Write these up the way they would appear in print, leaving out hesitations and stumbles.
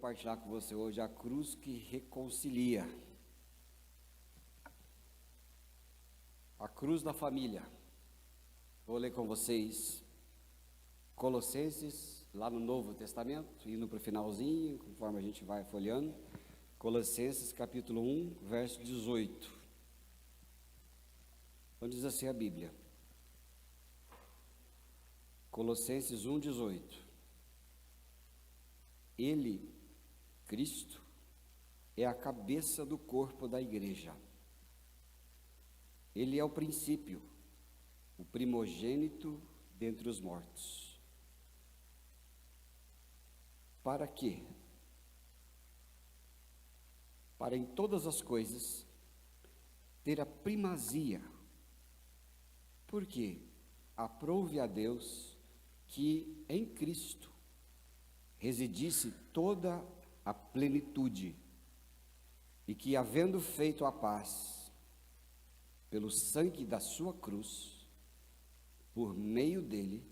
compartilhar com você hoje a cruz que reconcilia. A cruz da família. Vou ler com vocês Colossenses, lá no Novo Testamento, indo para o finalzinho, conforme a gente vai folheando. Colossenses capítulo 1, verso 18. Então diz assim a Bíblia. Colossenses 1, 18. Ele, Cristo, é a cabeça do corpo da igreja. Ele é o princípio, o primogênito dentre os mortos. Para quê? Para em todas as coisas ter a primazia. Porque aprouve a Deus que em Cristo residisse toda a plenitude, e que, havendo feito a paz pelo sangue da sua cruz, por meio dele,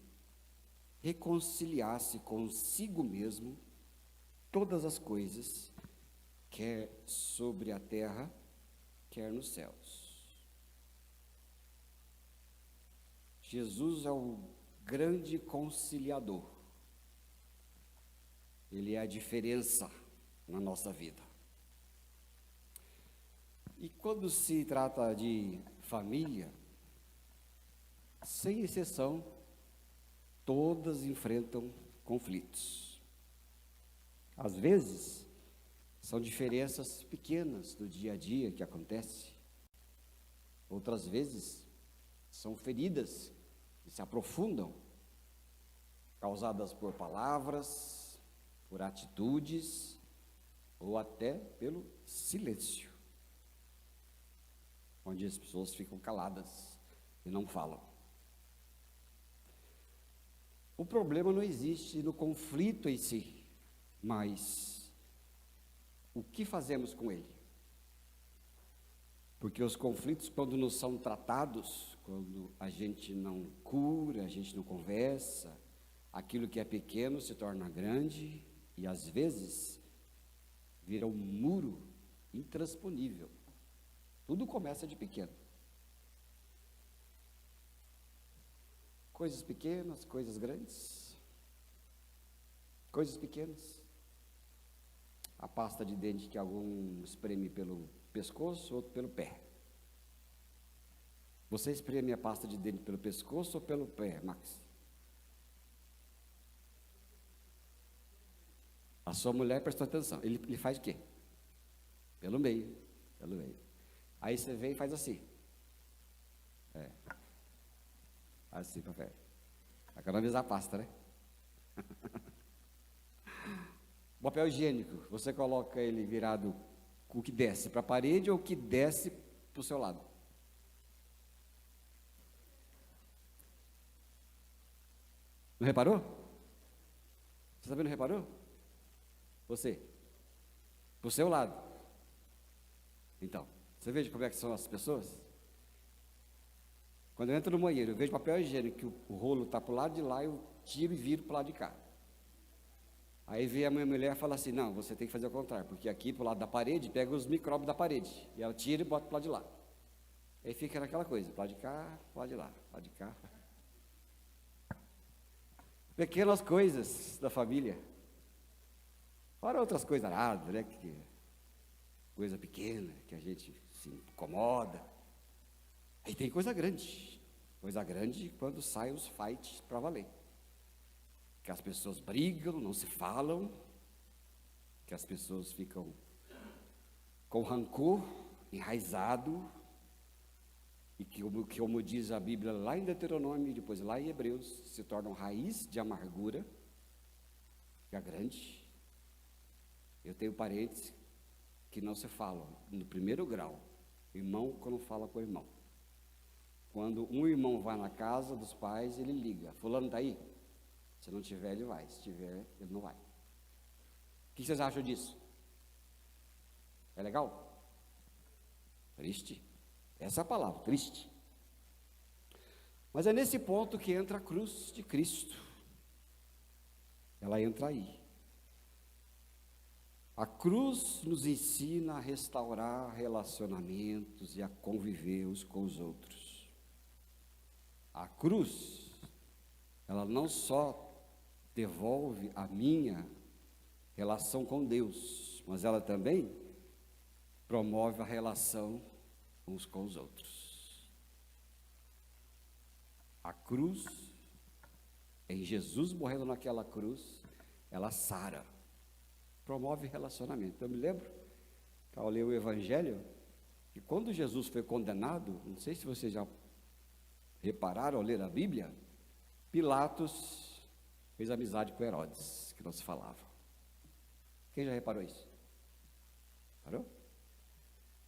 reconciliasse consigo mesmo todas as coisas, quer sobre a terra, quer nos céus. Jesus é o grande conciliador. Ele é a diferença na nossa vida. E quando se trata de família, sem exceção, todas enfrentam conflitos. Às vezes, são diferenças pequenas do dia a dia que acontecem. Outras vezes, são feridas que se aprofundam, causadas por palavras, por atitudes ou até pelo silêncio, onde as pessoas ficam caladas e não falam. O problema não existe no conflito em si, mas o que fazemos com ele? Porque os conflitos, quando não são tratados, quando a gente não cura, a gente não conversa, aquilo que é pequeno se torna grande, e às vezes vira um muro intransponível. Tudo começa de pequeno. Coisas pequenas, coisas grandes. Coisas pequenas. A pasta de dente que algum espreme pelo pescoço, outro pelo pé. Você espreme a pasta de dente pelo pescoço ou pelo pé, Max? A sua mulher prestou atenção. Ele faz o quê? Pelo meio. Pelo meio. Aí você vem e faz assim. Assim para frente. Vai economizar a pasta, né? O papel higiênico, você coloca ele virado com o que desce para a parede ou o que desce para o seu lado? Não reparou? Você também não reparou? Você, para o seu lado. Então, você veja como é que são as pessoas? Quando eu entro no banheiro, eu vejo papel higiênico, que o rolo está para o lado de lá, eu tiro e viro para o lado de cá. Aí vem a minha mulher e fala assim, não, você tem que fazer o contrário, porque aqui para o lado da parede, pega os micróbios da parede, e ela tira e bota para o lado de lá. Aí fica naquela coisa, para o lado de cá, para o lado de lá, para o lado de cá. Pequenas coisas da família. Fora outras coisas aradas, né? Coisa pequena, que a gente se incomoda. Aí tem coisa grande. Coisa grande quando saem os fights para valer. Que as pessoas brigam, não se falam. Que as pessoas ficam com rancor, enraizado. E que, como diz a Bíblia lá em Deuteronômio e depois lá em Hebreus, se tornam raiz de amargura. Que é grande. Eu tenho parentes que não se falam no primeiro grau. Irmão quando fala com o irmão. Quando um irmão vai na casa dos pais, ele liga. Fulano está aí? Se não tiver, ele vai. Se tiver, ele não vai. O que vocês acham disso? É legal? Triste. Essa é a palavra, triste. Mas é nesse ponto que entra a cruz de Cristo. Ela entra aí. A cruz nos ensina a restaurar relacionamentos e a conviver uns com os outros. A cruz, ela não só devolve a minha relação com Deus, mas ela também promove a relação uns com os outros. A cruz, em Jesus morrendo naquela cruz, ela sara, promove relacionamento. Eu me lembro, ao ler o Evangelho, que quando Jesus foi condenado, não sei se vocês já repararam ao ler a Bíblia, Pilatos fez amizade com Herodes, que não se falava. Quem já reparou isso? Parou?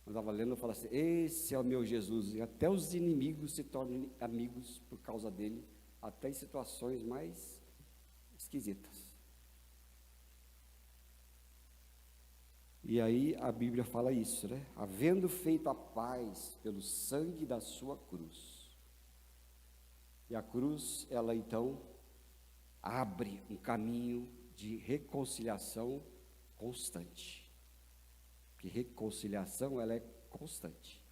Eu estava lendo e falei assim, esse é o meu Jesus, e até os inimigos se tornam amigos por causa dele, até em situações mais esquisitas. E aí a Bíblia fala isso, né? Havendo feito a paz pelo sangue da sua cruz. E a cruz, ela então abre um caminho de reconciliação constante. Porque reconciliação, ela é constante.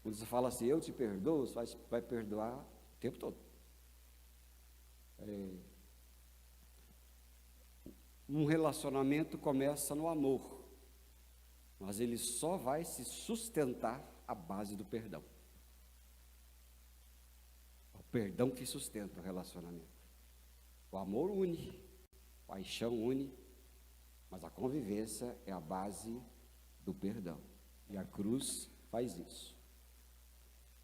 Quando você fala assim, eu te perdoo, você vai perdoar o tempo todo. Um relacionamento começa no amor, mas ele só vai se sustentar à base do perdão. É o perdão que sustenta o relacionamento. O amor une, a paixão une, mas a convivência é a base do perdão. E a cruz faz isso.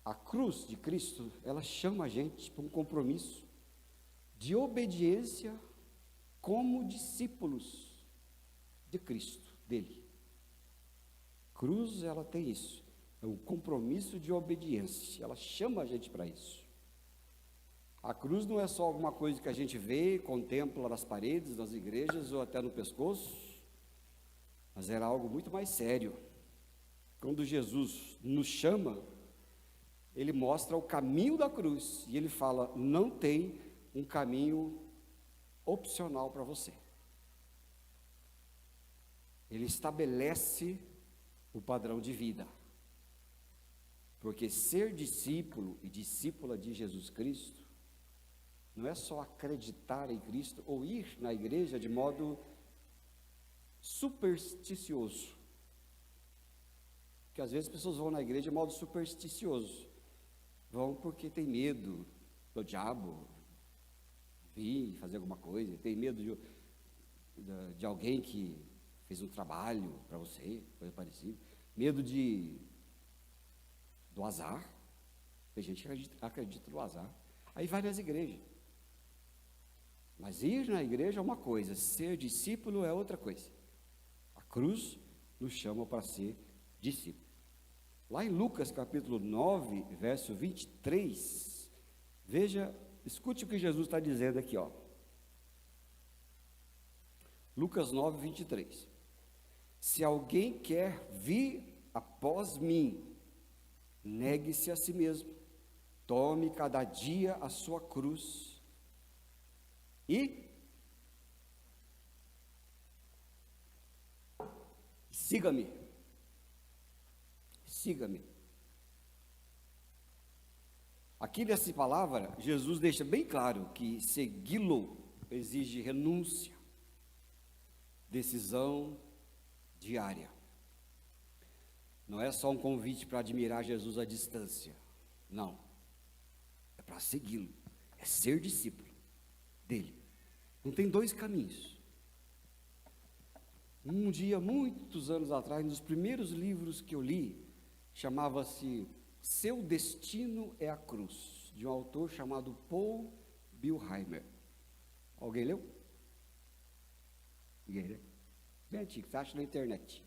A cruz de Cristo, ela chama a gente para um compromisso de obediência como discípulos de Cristo, dele. Cruz, ela tem isso, é um compromisso de obediência, ela chama a gente para isso. A cruz não é só alguma coisa que a gente vê, contempla nas paredes, nas igrejas ou até no pescoço, mas era algo muito mais sério. Quando Jesus nos chama, ele mostra o caminho da cruz, e ele fala, não tem um caminho opcional para você. Ele estabelece o padrão de vida. Porque ser discípulo e discípula de Jesus Cristo não é só acreditar em Cristo ou ir na igreja de modo supersticioso. Porque às vezes as pessoas vão na igreja de modo supersticioso. Vão porque tem medo do diabo vir fazer alguma coisa, tem medo de alguém que fez um trabalho para você, coisa parecida, medo do azar. Tem gente que acredita no azar, aí vai nas igrejas. Mas ir na igreja é uma coisa, ser discípulo é outra coisa. A cruz nos chama para ser discípulo. Lá em Lucas capítulo 9, verso 23, veja, escute o que Jesus está dizendo aqui, ó. Lucas 9, 23. Se alguém quer vir após mim, negue-se a si mesmo, tome cada dia a sua cruz e siga-me. Siga-me. Aqui nessa palavra, Jesus deixa bem claro que segui-lo exige renúncia, decisão diária. Não é só um convite para admirar Jesus à distância. Não. É para segui-lo. É ser discípulo dele. Não tem dois caminhos. Um dia, muitos anos atrás, nos primeiros livros que eu li, chamava-se Seu Destino é a Cruz, de um autor chamado Paul Billheimer. Alguém leu? Ninguém leu? Bem antigo, você acha na internet.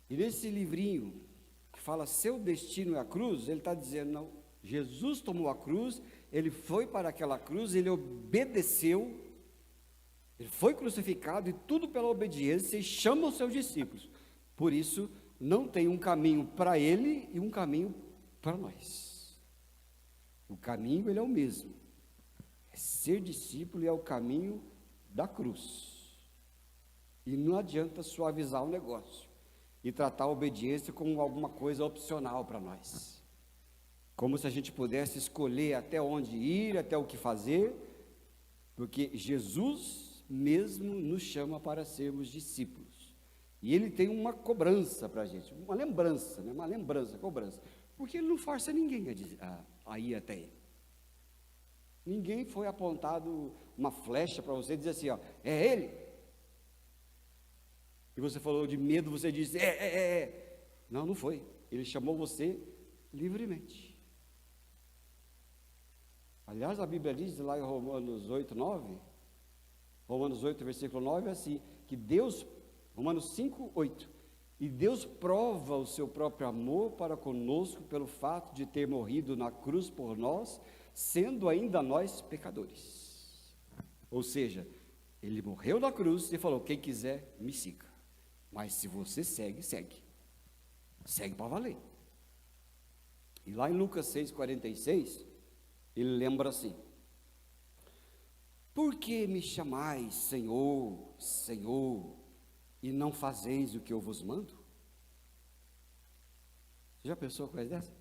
E nesse livrinho, que fala Seu Destino é a Cruz, ele está dizendo, não, Jesus tomou a cruz, ele foi para aquela cruz, ele obedeceu, ele foi crucificado, e tudo pela obediência, e chama os seus discípulos. Por isso, não tem um caminho para ele e um caminho para nós. O caminho, ele é o mesmo. É ser discípulo e é o caminho da cruz. E não adianta suavizar o negócio e tratar a obediência como alguma coisa opcional para nós. Como se a gente pudesse escolher até onde ir, até o que fazer, porque Jesus mesmo nos chama para sermos discípulos. E Ele tem uma cobrança para a gente, uma lembrança, né? Cobrança. Porque Ele não força ninguém a ir até Ele. Ninguém foi apontado uma flecha para você dizer assim, ó, é Ele. E você falou de medo, você disse, é. Não, não foi. Ele chamou você livremente. Aliás, a Bíblia diz lá em Romanos 8, 9, Romanos 8, versículo 9, assim, que Deus, Romanos 5, 8, e Deus prova o seu próprio amor para conosco pelo fato de ter morrido na cruz por nós, sendo ainda nós pecadores. Ou seja, Ele morreu na cruz e falou, quem quiser, me siga. Mas se você segue, segue. Segue para valer. E lá em Lucas 6,46, ele lembra assim, por que me chamais Senhor, Senhor, e não fazeis o que eu vos mando? Você já pensou coisa dessa?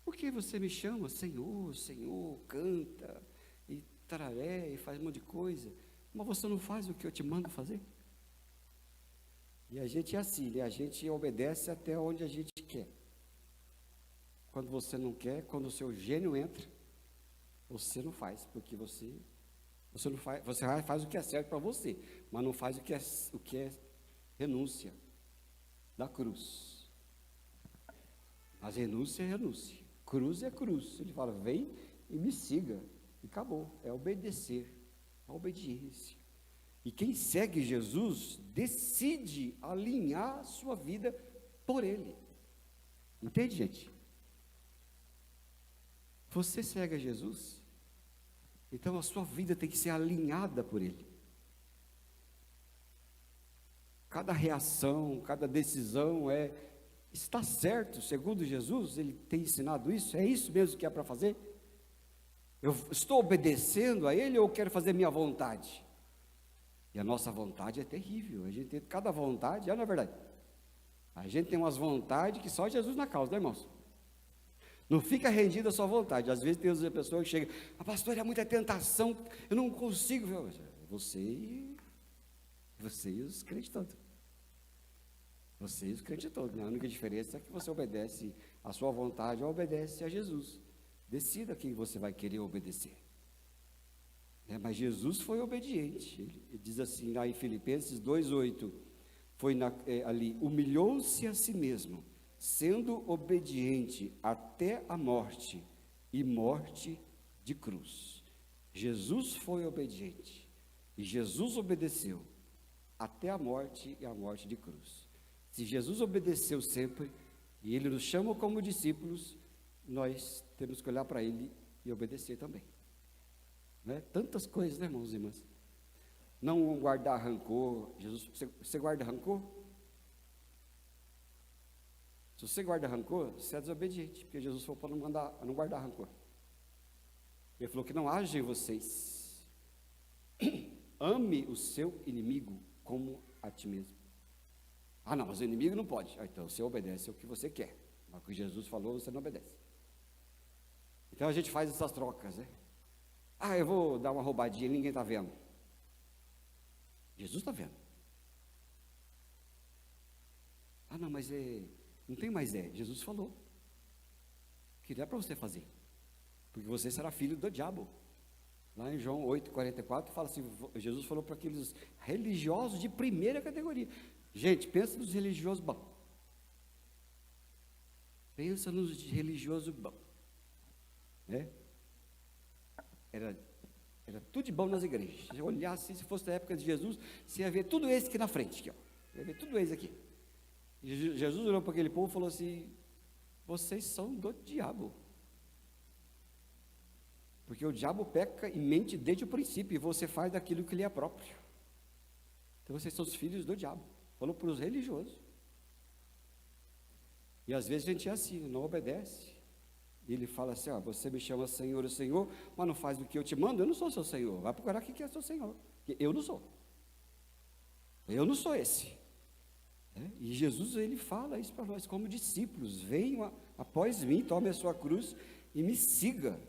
Por que você me chama Senhor, Senhor, canta, e tararé, e faz um monte de coisa, mas você não faz o que eu te mando fazer? E a gente é assim, né? A gente obedece até onde a gente quer. Quando você não quer, quando o seu gênio entra, você não faz, porque você não faz, você faz o que é certo para você, mas não faz o que é renúncia da cruz. Mas renúncia é renúncia, cruz é cruz. Ele fala, vem e me siga, e acabou, é obedecer, a obediência. E quem segue Jesus, decide alinhar a sua vida por Ele. Entende, gente? Você segue a Jesus, então a sua vida tem que ser alinhada por Ele. Cada reação, cada decisão está certo, segundo Jesus, Ele tem ensinado isso, é isso mesmo que é para fazer? Eu estou obedecendo a Ele ou quero fazer minha vontade? E a nossa vontade é terrível, a gente tem cada vontade, não é verdade? A gente tem umas vontades que só Jesus na causa, né, irmãos? Não fica rendida a sua vontade. Às vezes tem as pessoas que chegam, pastor, é muita tentação, eu não consigo. Você e os crentes todos. Você e os crentes todos, né? A única diferença é que você obedece a sua vontade ou obedece a Jesus. Decida quem você vai querer obedecer. Mas Jesus foi obediente. Ele diz assim lá em Filipenses 2,8, ali, humilhou-se a si mesmo, sendo obediente até a morte, e morte de cruz. Jesus foi obediente, e Jesus obedeceu até a morte e a morte de cruz. Se Jesus obedeceu sempre, e Ele nos chama como discípulos, nós temos que olhar para Ele e obedecer também. Né? Tantas coisas, né, irmãos e irmãs? Não guardar rancor. Jesus, você guarda rancor? Se você guarda rancor, você é desobediente, porque Jesus falou para não guardar rancor. Ele falou que não haja em vocês. Ame o seu inimigo como a ti mesmo. Ah, não, mas o inimigo não pode. Então você obedece ao que você quer. Mas o que Jesus falou, você não obedece. Então a gente faz essas trocas, né? Eu vou dar uma roubadinha, ninguém está vendo. Jesus está vendo. Não, mas não tem mais Jesus falou que não é para você fazer, porque você será filho do diabo. Lá em João 8,44 fala assim, Jesus falou para aqueles religiosos de primeira categoria. Gente, pensa nos religiosos bons. Pensa nos religiosos bons, né? Era tudo de bom nas igrejas. Se olhasse, se fosse da época de Jesus, você ia ver tudo esse aqui na frente, aqui, ó. Ia ver tudo esse aqui. E Jesus olhou para aquele povo e falou assim, vocês são do diabo. Porque o diabo peca e mente desde o princípio, e você faz daquilo que lhe é próprio. Então vocês são os filhos do diabo. Falou para os religiosos. E às vezes a gente é assim, não obedece. E ele fala assim, você me chama Senhor, Senhor, mas não faz o que eu te mando, eu não sou seu Senhor. Vai procurar quem que é seu Senhor, porque eu não sou. Eu não sou esse. E Jesus, ele fala isso para nós como discípulos: venham após mim, tome a sua cruz e me siga.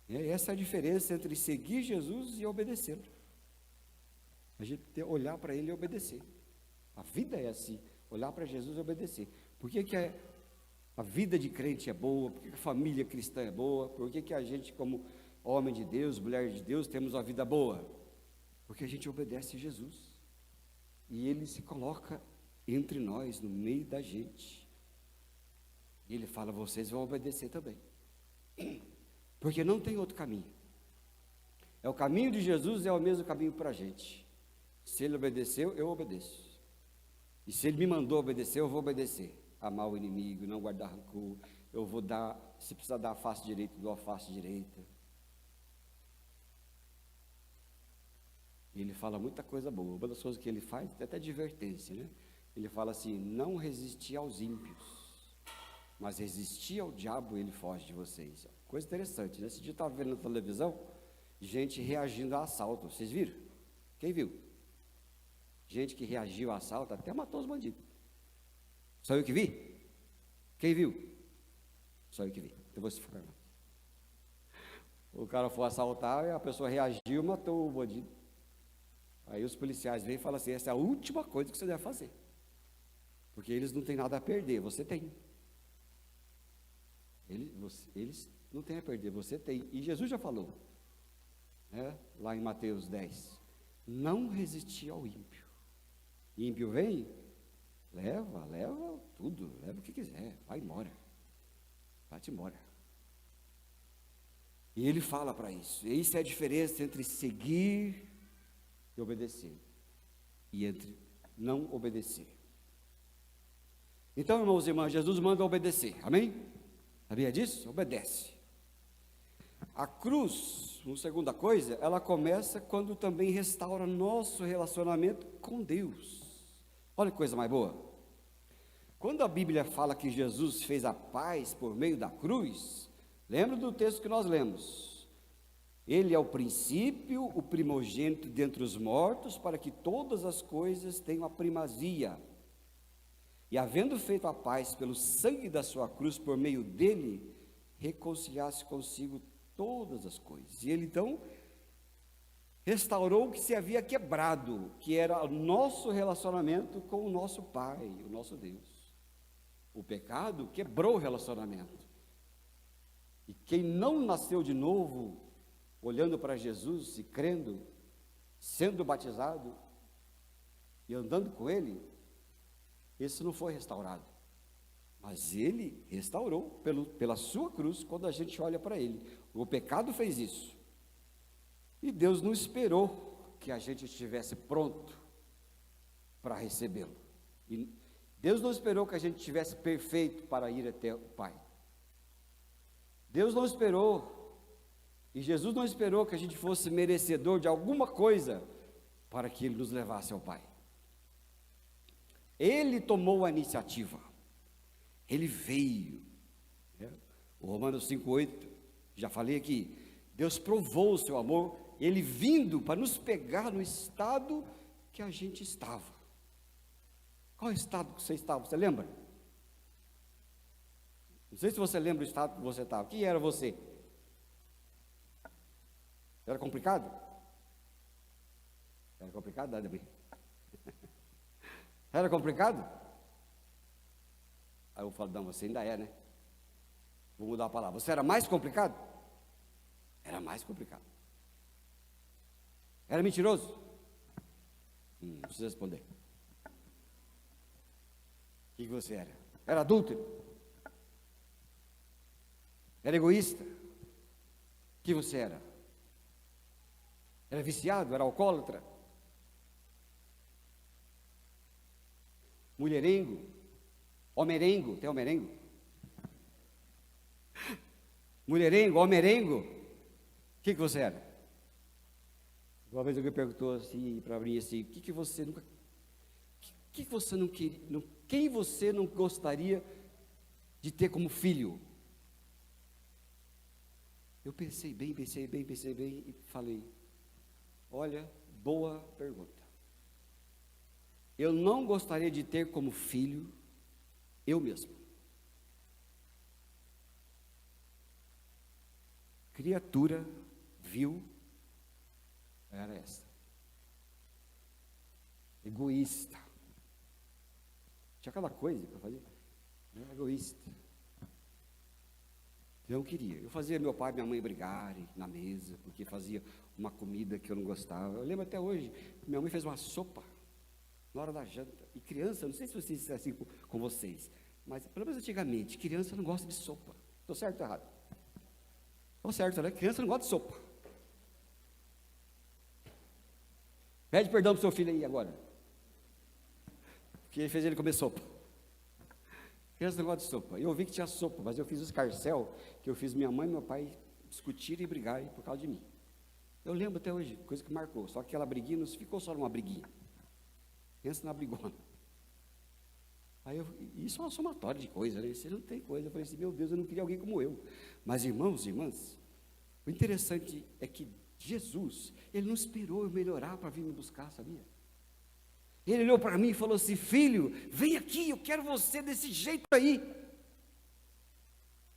Essa é a diferença entre seguir Jesus e obedecê-lo. A gente tem que olhar para ele e obedecer. A vida é assim, olhar para Jesus e obedecer. Por que a vida de crente é boa? Por que a família cristã é boa? Por que a gente, como homem de Deus, mulher de Deus, temos uma vida boa? Porque a gente obedece a Jesus. E ele se coloca entre nós, no meio da gente. E ele fala: vocês vão obedecer também. Porque não tem outro caminho. O caminho de Jesus é o mesmo caminho para a gente. Se ele obedeceu, eu obedeço. E se ele me mandou obedecer, eu vou obedecer. Amar o inimigo, não guardar rancor. Eu vou dar, se precisar dar a face direita, dou a face direita. E ele fala muita coisa boa. Uma das coisas que ele faz é até advertência, né? Ele fala assim: não resistir aos ímpios, mas resistir ao diabo, ele foge de vocês. Coisa interessante, né? Esse dia eu estava vendo na televisão gente reagindo a assalto. Vocês viram? Quem viu? Gente que reagiu a assalto, até matou os bandidos. Só eu que vi? Quem viu? Só eu que vi. Então vou se ficar. O cara foi assaltar e a pessoa reagiu e matou o bandido. Aí os policiais vêm e falam assim: essa é a última coisa que você deve fazer, porque eles não têm nada a perder, você tem. Eles não têm a perder, você tem. E Jesus já falou, né, lá em Mateus 10, não resistir ao ímpio. Ímpio vem, leva tudo, leva o que quiser, vai embora, vai-te embora. E ele fala para isso. E isso é a diferença entre seguir e obedecer, e entre não obedecer. Então, irmãos e irmãs, Jesus manda obedecer, amém? Sabia disso? Obedece. A cruz, uma segunda coisa, ela começa quando também restaura nosso relacionamento com Deus. Olha que coisa mais boa. Quando a Bíblia fala que Jesus fez a paz por meio da cruz, lembra do texto que nós lemos? Ele é o princípio, o primogênito dentre os mortos, para que todas as coisas tenham a primazia. E havendo feito a paz pelo sangue da sua cruz, por meio dele, reconciliasse consigo todas as coisas. E ele então restaurou o que se havia quebrado, que era o nosso relacionamento com o nosso Pai, o nosso Deus. O pecado quebrou o relacionamento. E quem não nasceu de novo, olhando para Jesus e crendo, sendo batizado e andando com Ele, esse não foi restaurado. Mas Ele restaurou pela sua cruz, quando a gente olha para Ele. O pecado fez isso. E Deus não esperou que a gente estivesse pronto para recebê-lo. E Deus não esperou que a gente estivesse perfeito para ir até o Pai. Deus não esperou. E Jesus não esperou que a gente fosse merecedor de alguma coisa para que Ele nos levasse ao Pai. Ele tomou a iniciativa. Ele veio. O Romanos 5,8, já falei aqui. Deus provou o seu amor, Ele vindo para nos pegar no estado que a gente estava. Qual estado que você estava? Você lembra? Não sei se você lembra o estado que você estava. Quem era você? Era complicado? Era complicado, Davi? Era complicado? Aí eu falo: não, você ainda é, né? Vou mudar a palavra. Você era mais complicado? Era mais complicado. Era mentiroso? Não precisa responder. O que você era? Era adúltero? Era egoísta? O que você era? Era viciado? Era alcoólatra? Mulherengo? Homerengo? Tem homerengo? Mulherengo? Homerengo? O que você era? Uma vez alguém perguntou assim para mim assim: o que você nunca, que você não queria, quem você não gostaria de ter como filho? Eu pensei bem e falei: olha, boa pergunta. eu não gostaria de ter como filho eu mesmo. Criatura vil era essa. Egoísta. Tinha aquela coisa que eu fazia. Eu era egoísta. Eu não queria. Eu fazia meu pai e minha mãe brigarem na mesa, porque fazia uma comida que eu não gostava. Eu lembro até hoje, minha mãe fez uma sopa na hora da janta. E criança, não sei se vocês são assim com vocês, mas pelo menos antigamente, criança não gosta de sopa. Estou certo ou errado? Estou certo, né? Criança não gosta de sopa. Pede perdão para o seu filho aí agora, que fez ele comer sopa. Criança não gosta de sopa. Eu ouvi que tinha sopa, mas eu fiz o escarcéu, que eu fiz minha mãe e meu pai discutirem e brigarem por causa de mim. Eu lembro até hoje, coisa que marcou. Só que aquela briguinha não ficou só numa briguinha. Pensa na brigona. Aí isso é uma somatória de coisa, né? Você não tem coisa. Eu falei assim, meu Deus, eu não queria alguém como eu. Mas irmãos e irmãs, o interessante é que Jesus, Ele não esperou eu melhorar para vir me buscar, sabia? Ele olhou para mim e falou assim, filho, vem aqui, eu quero você desse jeito aí.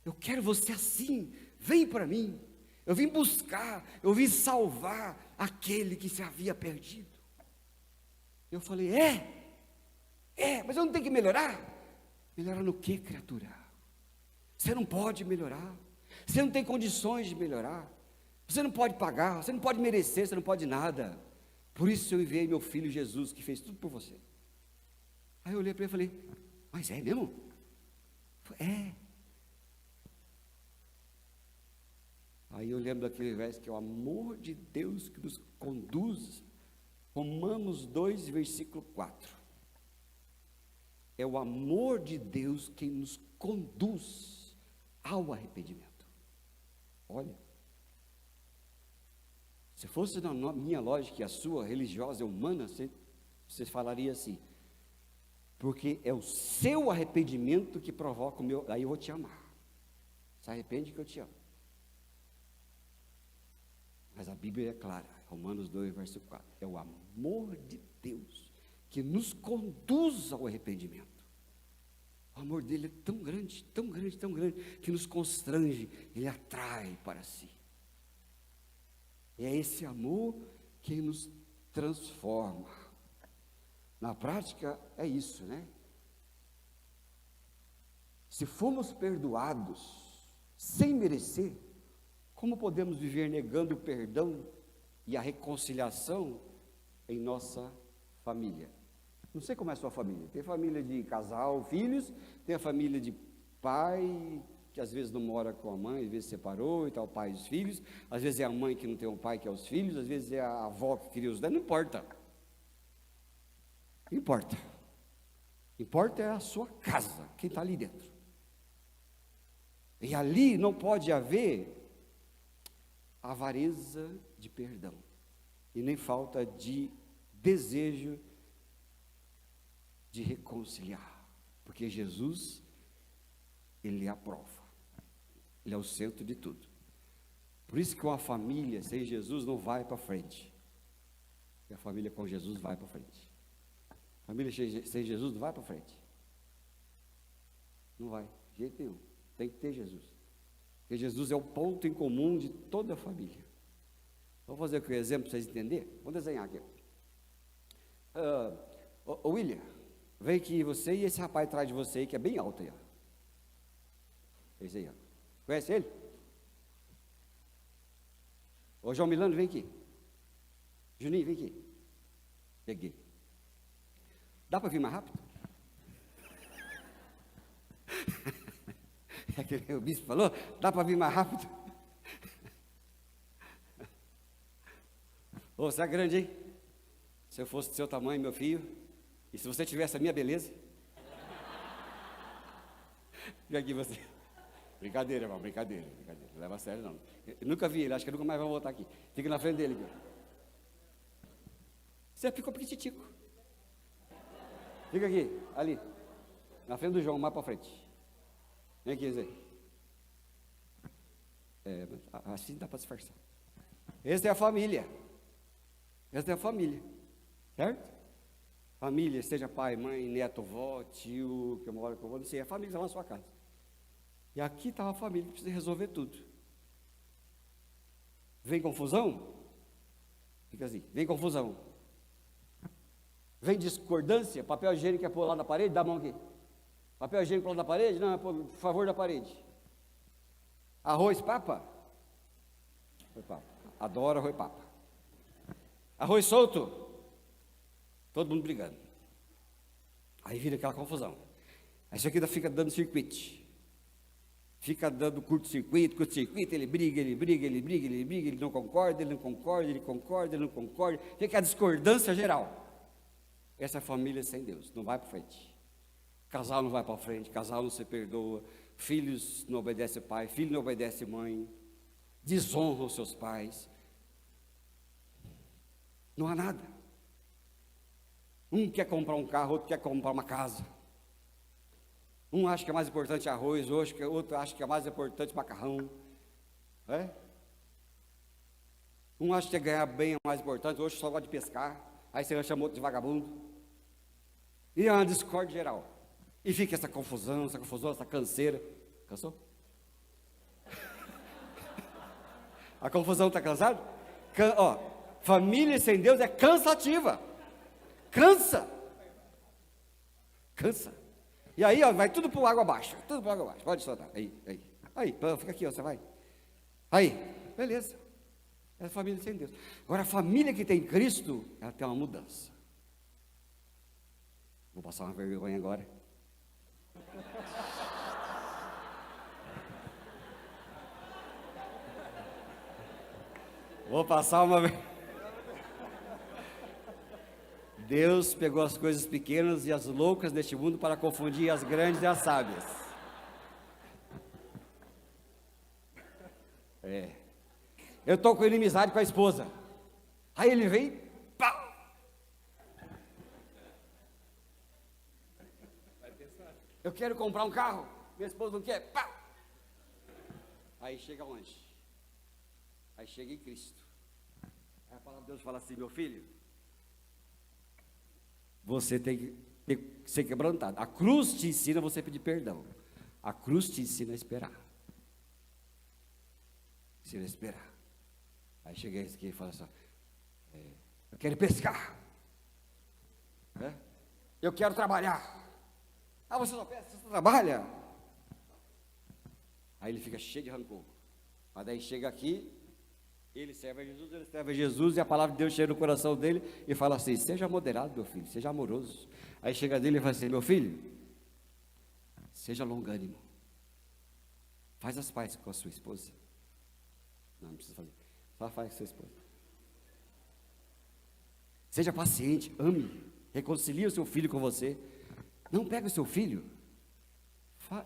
Eu quero você assim, vem para mim. Eu vim buscar, eu vim salvar aquele que se havia perdido. Eu falei, mas eu não tenho que melhorar. Melhorar no que, criatura? Você não pode melhorar. Você não tem condições de melhorar. Você não pode pagar, você não pode merecer, você não pode nada. Por isso eu enviei meu filho Jesus, que fez tudo por você. Aí eu olhei para ele e falei, mas é mesmo? É. Aí eu lembro daquele verso que é o amor de Deus que nos conduz. Romanos 2, versículo 4. É o amor de Deus quem nos conduz ao arrependimento. Olha, se fosse na minha lógica e a sua, religiosa e humana, você falaria assim, porque é o seu arrependimento que provoca o meu, aí eu vou te amar. Se arrepende que eu te amo. Mas a Bíblia é clara, Romanos 2, verso 4, é o amor de Deus que nos conduz ao arrependimento. O amor dele é tão grande, tão grande, tão grande, que nos constrange, ele atrai para si. É esse amor que nos transforma. Na prática é isso, né? Se fomos perdoados sem merecer, como podemos viver negando o perdão e a reconciliação em nossa família? Não sei como é a sua família. Tem família de casal, filhos, tem a família de pai, que às vezes não mora com a mãe, às vezes separou e tal, pai e os filhos, às vezes é a mãe que não tem um pai que é os filhos, às vezes é a avó que cria os dois, não importa. Não importa. Importa é a sua casa, quem está ali dentro. E ali não pode haver avareza de perdão, e nem falta de desejo de reconciliar, porque Jesus, Ele aprova, Ele é o centro de tudo. Por isso que uma família sem Jesus não vai para frente, e a família com Jesus vai para frente. A família sem Jesus não vai para frente, não vai, de jeito nenhum, tem que ter Jesus, porque Jesus é o ponto em comum de toda a família. Vou fazer aqui um exemplo para vocês entenderem, vou desenhar aqui. William, vem aqui você e esse rapaz atrás de você, que é bem alto aí, ó. Esse aí, ó. Conhece ele? Ô João Milano, vem aqui. Juninho, vem aqui. Peguei. Dá para vir mais rápido? É que o bispo falou, dá para vir mais rápido? Ô, você é grande, hein? Se eu fosse do seu tamanho, meu filho, e se você tivesse a minha beleza? Vem aqui você. Brincadeira, irmão, brincadeira. Não leva a sério, não. Eu nunca vi ele, acho que nunca mais vai voltar aqui. Fica na frente dele aqui. Você ficou pequititico. Fica aqui, ali. Na frente do João, mais para frente. Vem aqui, Zé. Assim dá para disfarçar. Essa é a família. Essa é a família. Certo? Família, seja pai, mãe, neto, vó, tio, que eu moro com eu não sei, a família está lá na sua casa. E aqui está uma família que precisa resolver tudo. Vem confusão? Fica assim, vem confusão. Vem discordância, papel higiênico quer pôr lá na parede, dá a mão aqui. Papel higiênico lá na parede? Não, é por favor da parede. Arroz papa? Arroz papa. Adoro arroz papa. Arroz solto? Todo mundo brigando. Aí vira aquela confusão. Aí isso aqui fica dando circuito. Fica dando curto-circuito, ele briga, ele não concorda, ele não concorda. Fica a discordância geral. Essa é família sem Deus, não vai para frente. Casal não vai para frente, casal não se perdoa, filhos não obedecem pai, filho não obedece mãe, desonram seus pais. Não há nada. Um quer comprar um carro, outro quer comprar uma casa. Um acha que é mais importante arroz, outro acha que é mais importante macarrão. É? Um acha que ganhar bem é mais importante, outro só gosta de pescar. Aí você chama outro de vagabundo. E é uma discórdia geral. E fica essa confusão, essa canseira. Cansou? A confusão está cansado? Família sem Deus é cansativa. Cansa. E aí, vai tudo para água abaixo. Pode soltar. Aí, fica aqui, você vai. Aí, beleza. É a família sem Deus. Agora, a família que tem Cristo, ela tem uma mudança. Vou passar uma vergonha agora. Vou passar uma vergonha. Deus pegou as coisas pequenas e as loucas deste mundo para confundir as grandes e as sábias. Eu estou com inimizade com a esposa. Aí ele vem, pá! Eu quero comprar um carro, minha esposa não quer, pá! Aí chega onde? Aí chega em Cristo. Aí a palavra de Deus fala assim: meu filho, você tem que ser quebrantado. A cruz te ensina você a pedir perdão. A cruz te ensina a esperar. Ensina a esperar. Aí chega esse aqui e fala assim: eu quero pescar. Eu quero trabalhar. Ah, você não pesca, você trabalha. Aí ele fica cheio de rancor. Mas daí chega aqui, ele serve a Jesus, e a palavra de Deus chega no coração dele e fala assim: seja moderado, meu filho, seja amoroso. Aí chega dele e fala assim: meu filho, seja longânimo, faz as pazes com a sua esposa. Não precisa fazer, só faz com a sua esposa. Seja paciente, ame, reconcilie o seu filho com você. Não pega o seu filho,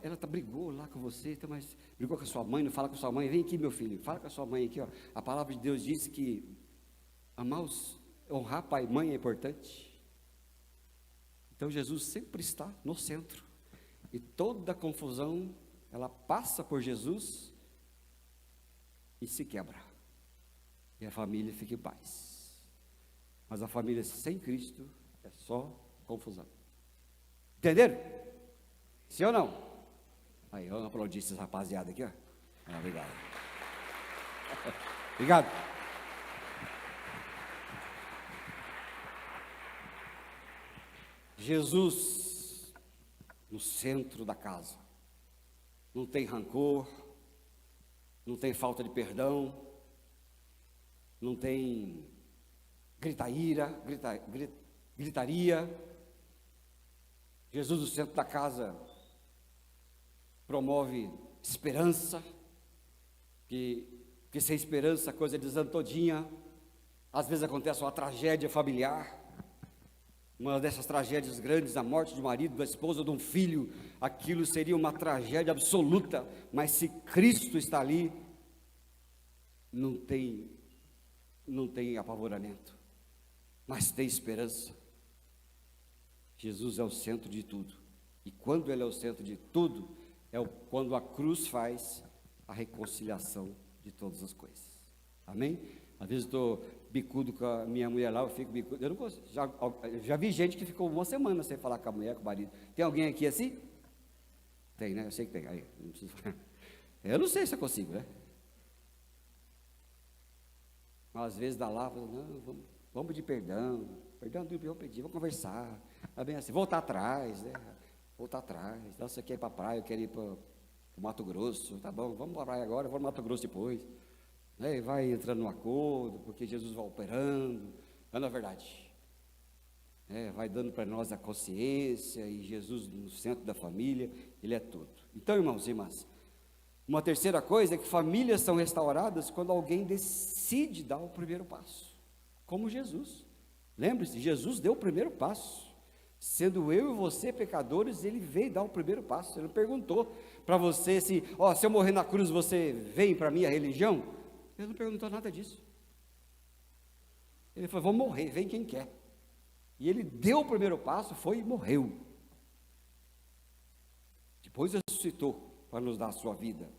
ela brigou lá com você, mas brigou com a sua mãe, não fala com a sua mãe. Vem aqui, meu filho, fala com a sua mãe aqui, ó. A palavra de Deus diz que honrar pai e mãe é importante. Então Jesus sempre está no centro, e toda confusão ela passa por Jesus e se quebra, e a família fica em paz. Mas a família sem Cristo é só confusão. Entenderam? Sim ou não? Aí, vamos aplaudir esses rapaziada aqui, ó. Obrigado. Obrigado. Jesus no centro da casa. Não tem rancor, não tem falta de perdão, não tem gritaria. Jesus no centro da casa promove esperança, que sem esperança a coisa desanda todinha. Às vezes acontece uma tragédia familiar, uma dessas tragédias grandes, a morte de um marido, da esposa, de um filho. Aquilo seria uma tragédia absoluta, mas se Cristo está ali, não tem apavoramento, mas tem esperança. Jesus é o centro de tudo, e quando Ele é o centro de tudo, quando a cruz faz a reconciliação de todas as coisas. Amém? Às vezes eu estou bicudo com a minha mulher lá, eu fico bicudo. Eu não consigo. Já vi gente que ficou uma semana sem falar com a mulher, com o marido. Tem alguém aqui assim? Tem, né? Eu sei que tem. Aí, não preciso falar. Eu não sei se eu consigo, né? Mas às vezes dá lá, falo, não, vamos pedir perdão. Perdão, vamos pedir, vamos conversar. Tá bem assim, voltar atrás, né? Voltar atrás. Então, você quer ir para a praia, eu quero ir para o Mato Grosso. Tá bom, vamos para a praia agora, vamos para o Mato Grosso depois. Né? Vai entrando no acordo, porque Jesus vai operando. Não é verdade? Vai dando para nós a consciência, e Jesus no centro da família, Ele é tudo. Então, irmãos e irmãs, uma terceira coisa é que famílias são restauradas quando alguém decide dar o primeiro passo, como Jesus. Lembre-se, Jesus deu o primeiro passo. Sendo eu e você pecadores, Ele veio dar o primeiro passo. Ele não perguntou para você se eu morrer na cruz, você vem para a minha religião? Ele não perguntou nada disso. Ele falou, vou morrer, vem quem quer. E Ele deu o primeiro passo, foi e morreu. Depois ressuscitou para nos dar a sua vida.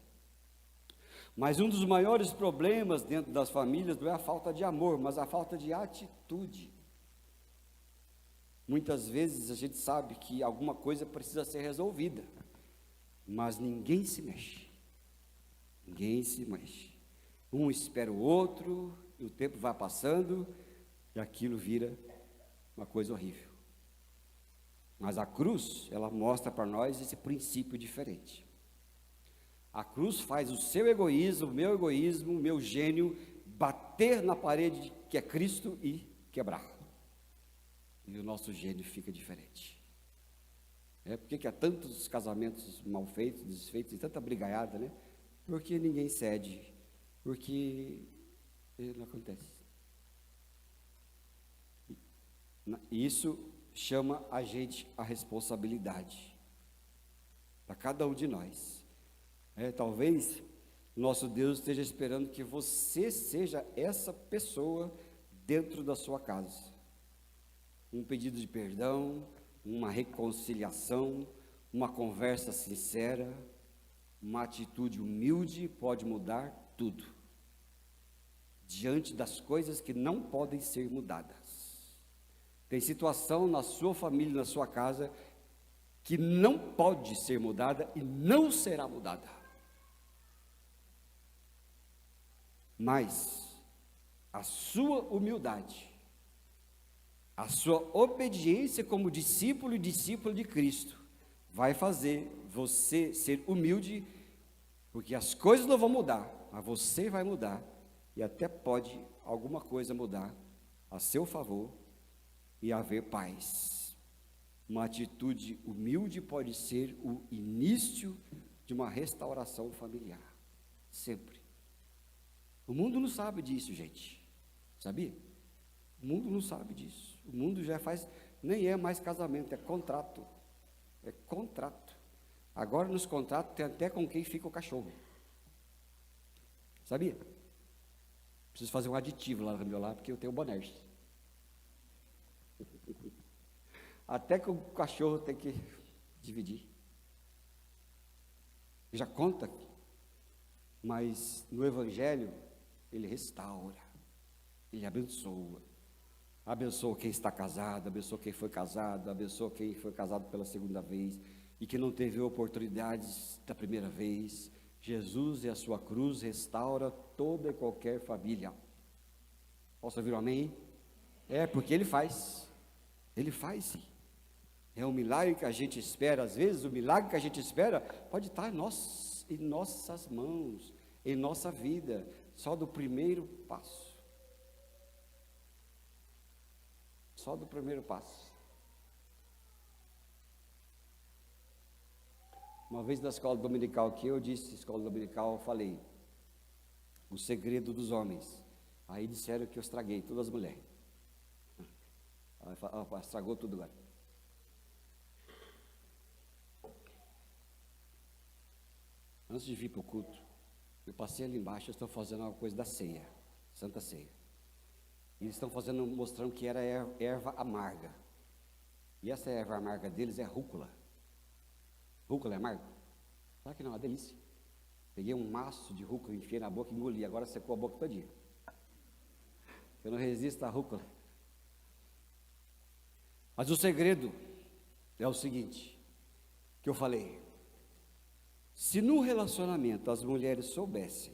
Mas um dos maiores problemas dentro das famílias não é a falta de amor, mas a falta de atitude. Muitas vezes a gente sabe que alguma coisa precisa ser resolvida, mas ninguém se mexe. Ninguém se mexe. Um espera o outro, e o tempo vai passando, e aquilo vira uma coisa horrível. Mas a cruz, ela mostra para nós esse princípio diferente. A cruz faz o seu egoísmo, o meu gênio, bater na parede que é Cristo e quebrar. E o nosso gênio fica diferente. Por que há tantos casamentos mal feitos, desfeitos, e tanta brigaiada, né? Porque ninguém cede, porque não acontece. Isso chama a gente a responsabilidade, para cada um de nós. Talvez nosso Deus esteja esperando que você seja essa pessoa dentro da sua casa. Um pedido de perdão, uma reconciliação, uma conversa sincera, uma atitude humilde pode mudar tudo, diante das coisas que não podem ser mudadas. Tem situação na sua família, na sua casa, que não pode ser mudada e não será mudada. Mas a sua humildade, a sua obediência como discípulo e discípula de Cristo, vai fazer você ser humilde, porque as coisas não vão mudar, mas você vai mudar, e até pode alguma coisa mudar a seu favor e haver paz. Uma atitude humilde pode ser o início de uma restauração familiar, sempre. O mundo não sabe disso, gente, sabia? O mundo não sabe disso. O mundo já nem é mais casamento, é contrato. É contrato. Agora nos contratos tem até com quem fica o cachorro. Sabia? Preciso fazer um aditivo lá no meu lado, porque eu tenho bonés. Até que o cachorro tem que dividir. Já conta. Mas no Evangelho, ele restaura. Ele abençoa. Abençoa quem está casado, abençoa quem foi casado, abençoa quem foi casado pela segunda vez e que não teve oportunidades da primeira vez. Jesus e a sua cruz restaura toda e qualquer família. Posso ouvir um amém? Porque Ele faz. Ele faz sim. É um milagre que a gente espera. Às vezes o milagre que a gente espera pode estar em nossas mãos, em nossa vida, só do primeiro passo. Só do primeiro passo. Uma vez na escola dominical que eu disse, escola dominical, eu falei o segredo dos homens. Aí disseram que eu estraguei todas as mulheres. Estragou tudo agora. Antes de vir para o culto, eu passei ali embaixo, eles estão fazendo uma coisa da ceia, Santa Ceia. Eles estão mostrando que era erva amarga. E essa erva amarga deles é rúcula. Rúcula é amargo? Sabe que não, é uma delícia. Peguei um maço de rúcula, enfiei na boca e engoli, agora secou a boca todinha. Eu não resisto à rúcula. Mas o segredo é o seguinte, que eu falei. Se no relacionamento as mulheres soubessem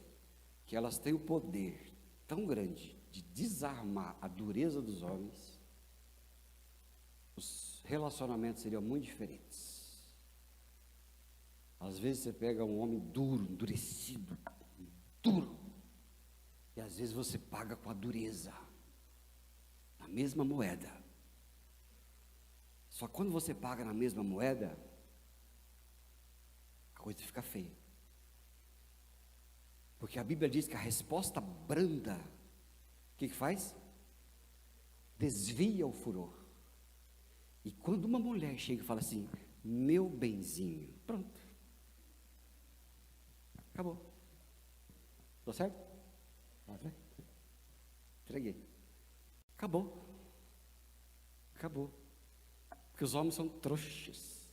que elas têm o poder tão grande de desarmar a dureza dos homens, os relacionamentos seriam muito diferentes. Às vezes você pega um homem duro, endurecido, duro, e às vezes você paga com a dureza, na mesma moeda. Só que quando você paga na mesma moeda, a coisa fica feia. Porque a Bíblia diz que a resposta branda, o que faz? Desvia o furor. E quando uma mulher chega e fala assim, meu benzinho, pronto. Acabou. Tô certo? Entreguei. Acabou. Acabou. Porque os homens são trouxas.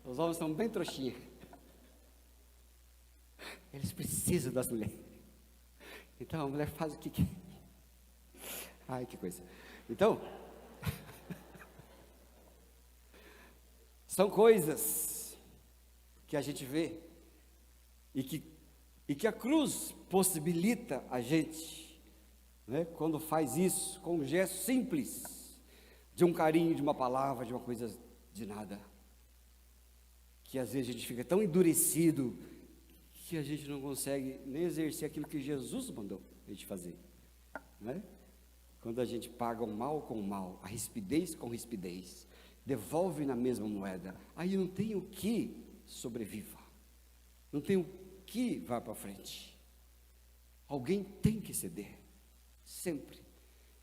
Os homens são bem trouxinhas. Eles precisam das mulheres. Então a mulher faz o que quer. Ai, que coisa. Então, são coisas que a gente vê e que a cruz possibilita a gente, né, quando faz isso com um gesto simples, de um carinho, de uma palavra, de uma coisa de nada, que às vezes a gente fica tão endurecido que a gente não consegue nem exercer aquilo que Jesus mandou a gente fazer, né? Quando a gente paga o mal com o mal, a rispidez com rispidez, devolve na mesma moeda, aí não tem o que sobreviva, não tem o que vá para frente. Alguém tem que ceder, sempre.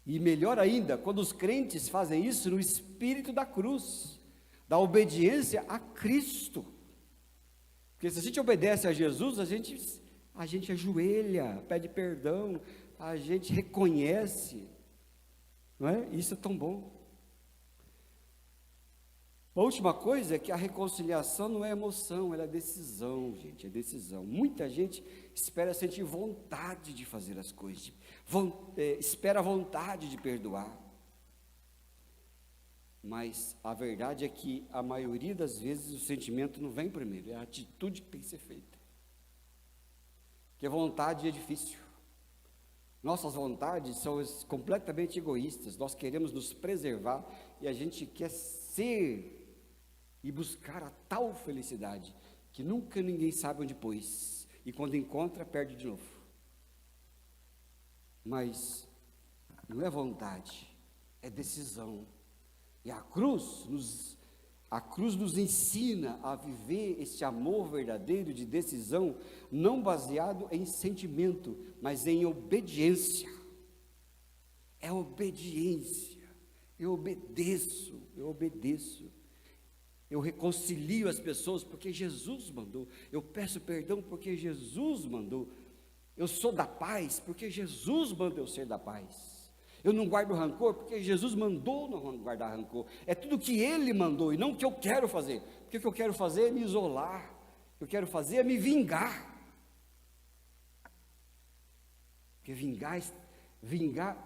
E melhor ainda, quando os crentes fazem isso no espírito da cruz, da obediência a Cristo. Porque se a gente obedece a Jesus, a gente ajoelha, pede perdão, a gente reconhece, não é? Isso é tão bom. A última coisa é que a reconciliação não é emoção, ela é decisão, gente, é decisão. Muita gente espera sentir vontade de fazer as coisas, espera a vontade de perdoar. Mas a verdade é que a maioria das vezes o sentimento não vem primeiro, é a atitude que tem que ser feita. Porque vontade é difícil. Nossas vontades são completamente egoístas, nós queremos nos preservar e a gente quer ser e buscar a tal felicidade que nunca ninguém sabe onde pôs, e quando encontra, perde de novo. Mas não é vontade, é decisão. E a cruz nos ensina a viver esse amor verdadeiro de decisão, não baseado em sentimento, mas em obediência. É obediência. Eu obedeço. Eu reconcilio as pessoas porque Jesus mandou. Eu peço perdão porque Jesus mandou. Eu sou da paz porque Jesus mandou eu ser da paz. Eu não guardo rancor porque Jesus mandou não guardar rancor. É tudo que Ele mandou e não o que eu quero fazer. Porque o que eu quero fazer é me isolar. O que eu quero fazer é me vingar. Porque vingar,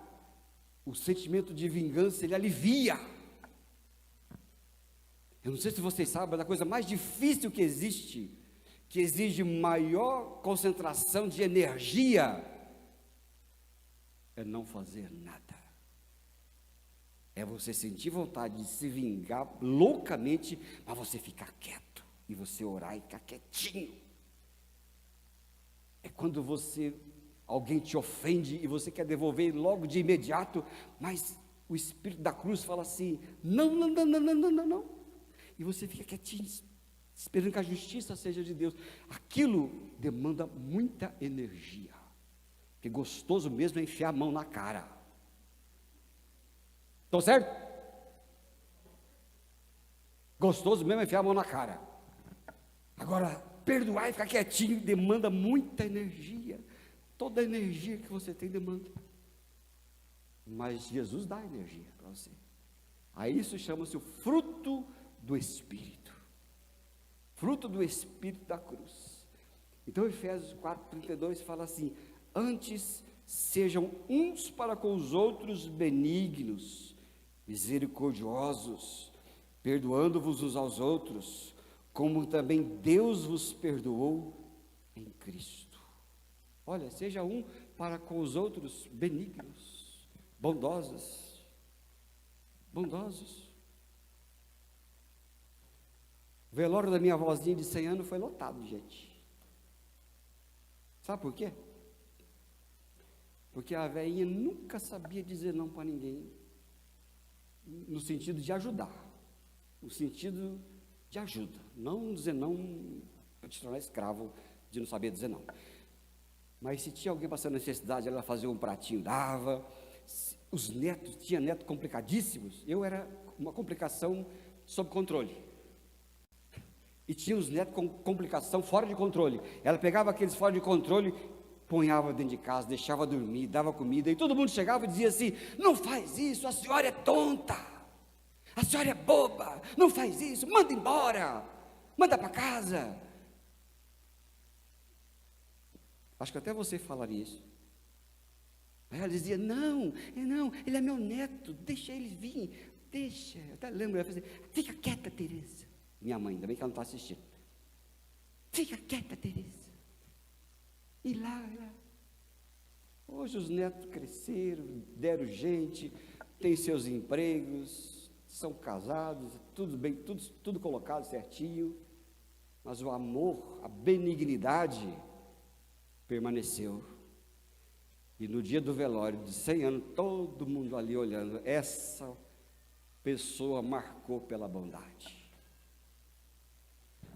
o sentimento de vingança, ele alivia. Eu não sei se vocês sabem, mas a coisa mais difícil que existe, que exige maior concentração de energia, é não fazer nada. É você sentir vontade de se vingar loucamente, mas você ficar quieto, e você orar e ficar quietinho. É quando alguém te ofende e você quer devolver logo de imediato, mas o Espírito da cruz fala assim, não. E você fica quietinho, esperando que a justiça seja de Deus. Aquilo demanda muita energia. Porque gostoso mesmo é enfiar a mão na cara. Estão certo? Gostoso mesmo é enfiar a mão na cara. Agora, perdoar e ficar quietinho demanda muita energia. Toda a energia que você tem demanda. Mas Jesus dá energia para você. Aí isso chama-se o fruto do Espírito. Fruto do Espírito da cruz. Então Efésios 4:32 fala assim, Antes, sejam uns para com os outros benignos, misericordiosos, perdoando-vos uns aos outros, como também Deus vos perdoou em Cristo. Olha, seja um para com os outros benignos, bondosos. O velório da minha avózinha de 100 anos foi lotado de gente. Sabe por quê? Porque a velhinha nunca sabia dizer não para ninguém, no sentido de ajudar, no sentido de ajuda, não dizer não para te tornar escravo de não saber dizer não. Mas se tinha alguém passando necessidade, ela fazia um pratinho, dava. Os netos, tinha netos complicadíssimos, eu era uma complicação sob controle. E tinha os netos com complicação fora de controle. Ela pegava aqueles fora de controle, ponhava dentro de casa, deixava dormir, dava comida, e todo mundo chegava e dizia assim: não faz isso, a senhora é tonta, a senhora é boba, não faz isso, manda embora, manda para casa. Acho que até você falaria isso. Aí ela dizia: não, ele é meu neto, deixa ele vir, deixa. Eu até lembro, ela fazia: fica quieta, Tereza. Minha mãe, ainda bem que ela não está assistindo. Fica quieta, Tereza. E lá. Hoje os netos cresceram, deram gente, têm seus empregos, são casados, tudo bem, tudo colocado certinho. Mas o amor, a benignidade permaneceu. E no dia do velório de 100 anos, todo mundo ali olhando, essa pessoa marcou pela bondade.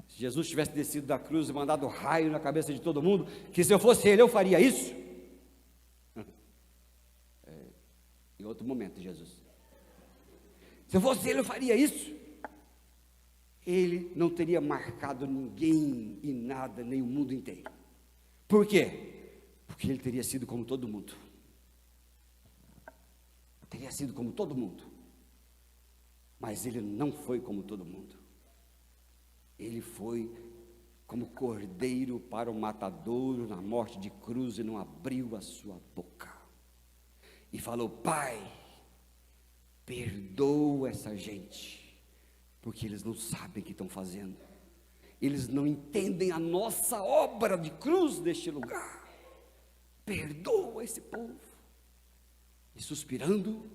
Se Jesus tivesse descido da cruz e mandado raio na cabeça de todo mundo, que se eu fosse ele, eu faria isso? Em outro momento, Jesus. Se eu fosse ele, eu faria isso? Ele não teria marcado ninguém e nada, nem o mundo inteiro. Por quê? Porque ele teria sido como todo mundo. Teria sido como todo mundo. Mas ele não foi como todo mundo. Ele foi como cordeiro para o matadouro na morte de cruz e não abriu a sua boca. E falou: Pai, perdoa essa gente, porque eles não sabem o que estão fazendo. Eles não entendem a nossa obra de cruz neste lugar. Perdoa esse povo. E suspirando,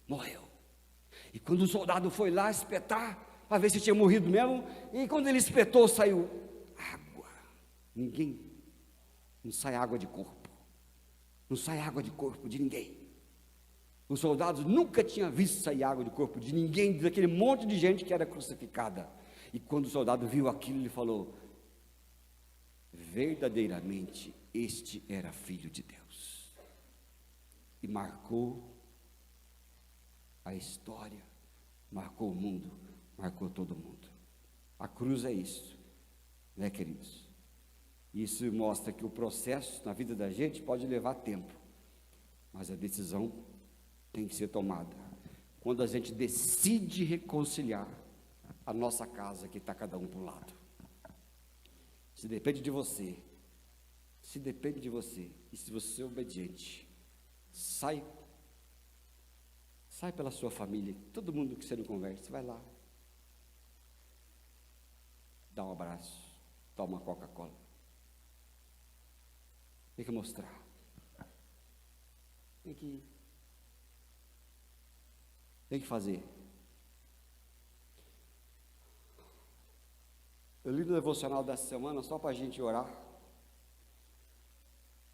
morreu. E quando o soldado foi lá espetar, para ver se tinha morrido mesmo, e quando ele espetou, saiu água. Não sai água de corpo. Não sai água de corpo de ninguém. Os soldados nunca tinham visto sair água de corpo de ninguém, daquele monte de gente que era crucificada. E quando o soldado viu aquilo, ele falou: verdadeiramente, este era filho de Deus. E marcou a história, marcou o mundo, marcou todo mundo. A cruz é isso, né, queridos? Isso mostra que o processo na vida da gente pode levar tempo, mas a decisão tem que ser tomada quando a gente decide reconciliar a nossa casa, que está cada um para um lado. Se depende de você, e se você é obediente, sai pela sua família, todo mundo que você não conversa, vai lá, dá um abraço, toma uma Coca-Cola, tem que mostrar, tem que fazer. Eu li no devocional dessa semana, só para a gente orar.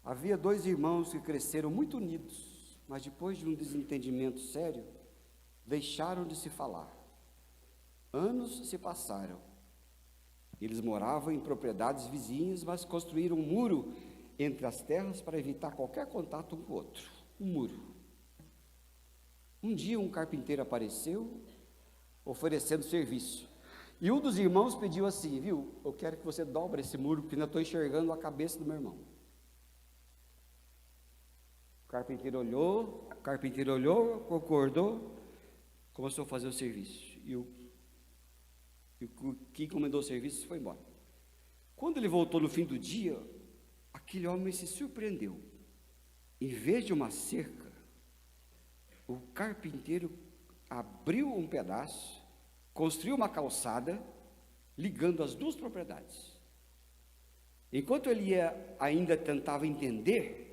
Havia 2 irmãos que cresceram muito unidos, mas depois de um desentendimento sério, deixaram de se falar. Anos se passaram. Eles moravam em propriedades vizinhas, mas construíram um muro entre as terras para evitar qualquer contato um com o outro. Um muro. Um dia um carpinteiro apareceu, oferecendo serviço. E um dos irmãos pediu assim: viu, eu quero que você dobre esse muro, porque ainda estou enxergando a cabeça do meu irmão. O carpinteiro olhou, concordou, começou a fazer o serviço. E que encomendou o serviço foi embora. Quando ele voltou no fim do dia, aquele homem se surpreendeu. Em vez de uma cerca, o carpinteiro abriu um pedaço, construiu uma calçada, ligando as duas propriedades. Enquanto ele ainda tentava entender,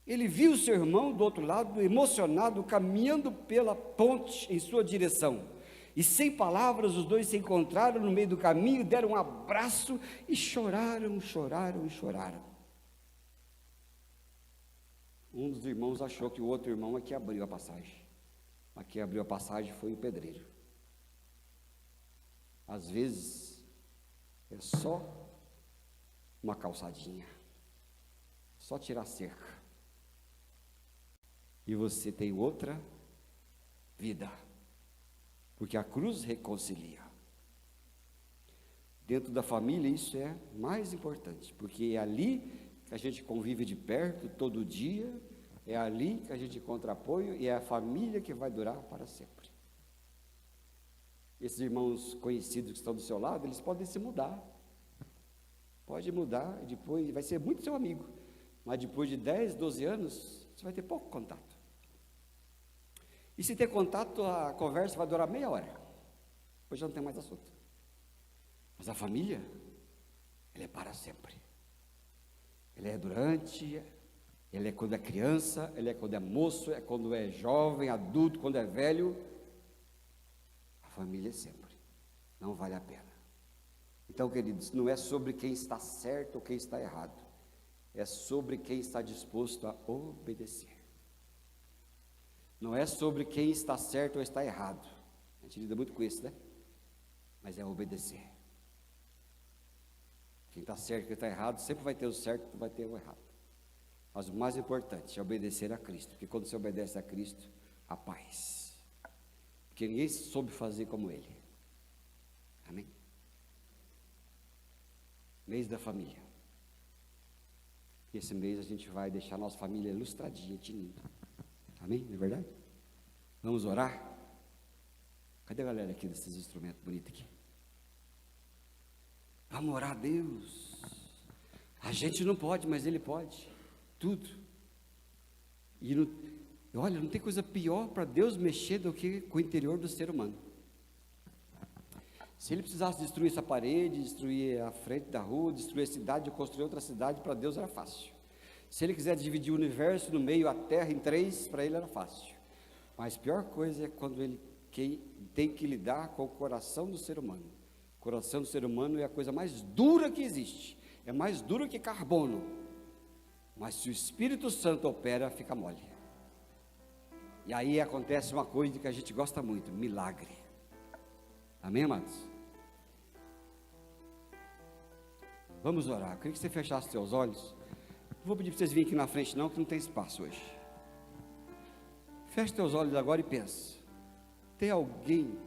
ele viu seu irmão do outro lado, emocionado, caminhando pela ponte em sua direção. E sem palavras, os dois se encontraram no meio do caminho, deram um abraço e choraram. Um dos irmãos achou que o outro irmão aqui abriu a passagem. Aqui abriu a passagem foi o pedreiro. Às vezes, é só uma calçadinha, só tirar a cerca, e você tem outra vida, porque a cruz reconcilia. Dentro da família isso é mais importante, porque é ali que a gente convive de perto todo dia, é ali que a gente encontra apoio, e é a família que vai durar para sempre. Esses irmãos conhecidos que estão do seu lado, eles podem se mudar, pode mudar, e depois vai ser muito seu amigo, mas depois de 10, 12 anos, você vai ter pouco contato. E se ter contato, a conversa vai durar meia hora, depois já não tem mais assunto. Mas a família, ela é para sempre. Ela é durante, ela é quando é criança, ela é quando é moço, é quando é jovem, adulto, quando é velho. A família é sempre, não vale a pena. Então, queridos, não é sobre quem está certo ou quem está errado, é sobre quem está disposto a obedecer. Não é sobre quem está certo ou está errado, a gente lida muito com isso, né? Mas é obedecer. Quem está certo e quem está errado, sempre vai ter o certo e vai ter o errado. Mas o mais importante é obedecer a Cristo, porque quando você obedece a Cristo, há paz. Porque ninguém soube fazer como Ele. Amém? Mês da família. E esse mês a gente vai deixar a nossa família ilustradinha, tinindo. Amém? Não é verdade? Vamos orar? Cadê a galera aqui desses instrumentos bonitos aqui? Vamos orar a Deus. A gente não pode, mas Ele pode. Tudo. E olha, não tem coisa pior para Deus mexer do que com o interior do ser humano. Se Ele precisasse destruir essa parede, destruir a frente da rua, destruir a cidade, construir outra cidade, para Deus era fácil. Se Ele quiser dividir o universo no meio, a terra em três, para Ele era fácil. Mas a pior coisa é quando Ele tem que lidar com o coração do ser humano. O coração do ser humano é a coisa mais dura que existe. É mais dura que carbono. Mas se o Espírito Santo opera, fica mole. E aí acontece uma coisa que a gente gosta muito, milagre. Amém, amados? Vamos orar. Eu queria que você fechasse os seus olhos. Não vou pedir para vocês virem aqui na frente não, que não tem espaço hoje. Feche seus olhos agora e pense. Tem alguém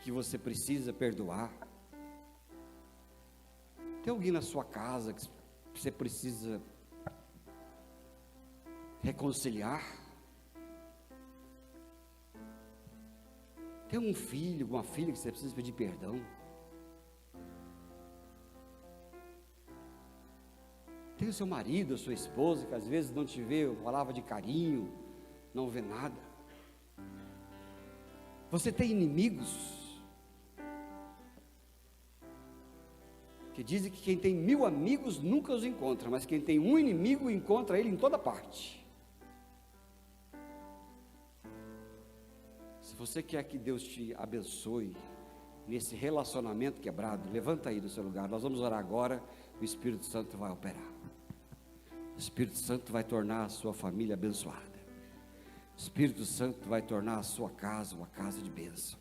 que você precisa perdoar? Tem alguém na sua casa que você precisa reconciliar? Tem um filho, uma filha que você precisa pedir perdão? Tem o seu marido, a sua esposa, que às vezes não te vê palavra de carinho, não vê nada. Você tem inimigos que dizem que quem tem 1000 amigos nunca os encontra, mas quem tem um inimigo encontra ele em toda parte. Se você quer que Deus te abençoe nesse relacionamento quebrado, levanta aí do seu lugar, nós vamos orar agora, o Espírito Santo vai operar. O Espírito Santo vai tornar a sua família abençoada. O Espírito Santo vai tornar a sua casa uma casa de bênção.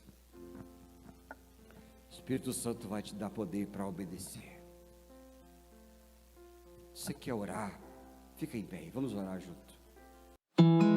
O Espírito Santo vai te dar poder para obedecer. Você quer orar? Fica em pé, vamos orar junto.